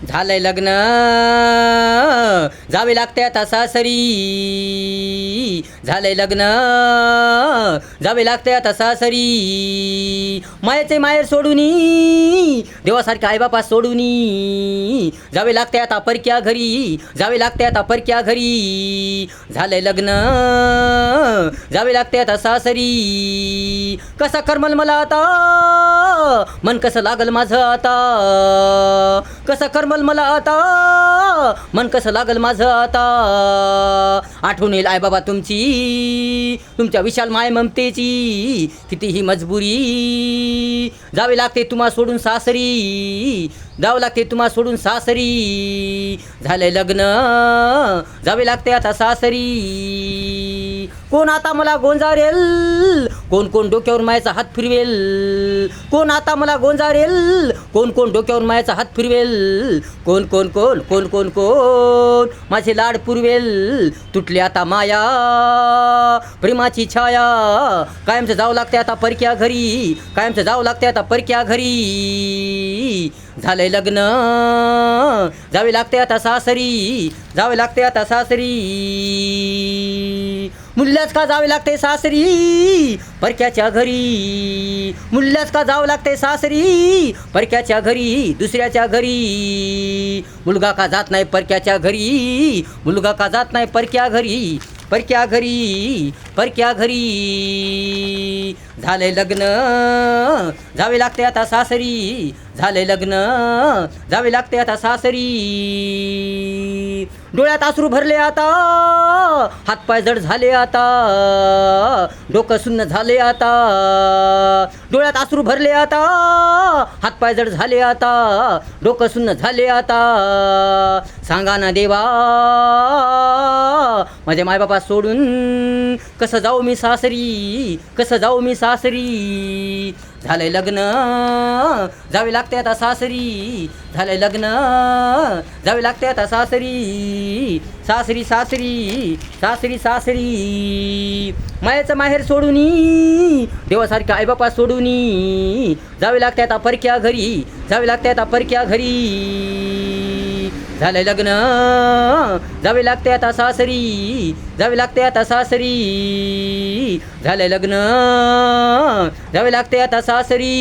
झालंय लग्न जावे लागते आता सासरी. झालंय लग्न जावे लागते आता सासरी. मायेचे माहेर सोडूनी देवासारखे आईबापा सोडूनी जावे लागते आता परक्या घरी. जावे लागते आता परक्या घरी. झालंय लग्न जावे लागते आता सासरी. कसा करमल मला आता मन कसं लागल माझं आता. कसं करमल मला आता मन कसं लागल माझं आता. आठवण येईल आईबाबा तुमची तुमच्या विशाल माय ममतेची. कितीही मजबुरी जावे लागते तुम्हा सोडून सासरी. जावं लागते तुम्हा सोडून सासरी. झालंय लग्न जावे लागते आता सासरी. कोण आता मला गोंजारेल कोण कोण डोक्यावर मायाचा हात फिरवेल. कोण आता मला गोंजारेल कोण कोण डोक्यावर मायाचा हात फिरवेल. कोण कोण कोण कोण कोण कोण माझे लाड पुरवेल. तुटली आता माया प्रेमाची छाया. कायमचं जावं लागते आता परक्या घरी. कायमचं जावं लागते आता परक्या घरी. झालंय लग्न जावे लागते आता सासरी. जावे लागते आता सासरी. मुल्ल्याच का जावे लागते सासरी परक्याच्या घरी. मुल्ल्याच का जावं लागते सासरी परक्याच्या घरी. दुसऱ्याच्या घरी मुलगा का जात नाही परक्याच्या घरी. मुलगा का जात नाही परक्या घरी. परक्या घरी परक्या घरी. झालंय लग्न जावे लागते आता सासरी. झालंय लग्न जावे लागते आता सासरी. डोळ्यात आसरू भरले आता हातपाय जड झाले आता. डोकं सुन्न झाले आता. डोळ्यात आसरू भरले आता हातपाय जड झाले आता. डोकं सुन्न झाले आता. सांगा ना देवा माझ्या मायबापा सोडून कसं जाऊ मी सासरी. कसं जाऊ मी सासरी. झालंय लग्न जावे लागते आता सासरी. झालंय लग्न जावे लागते आता सासरी. सासरी सासरी सासरी सासरी. मायेचं माहेर सोडूनी देवासारखे आईबापा सोडूनी जावे लागते आता परक्या घरी. जावे लागते आता परक्या घरी. झालंय लग्न जावे लागते आता सासरी. जावे लागते आता सासरी. झालंय लग्न जावे लागते आता सासरी.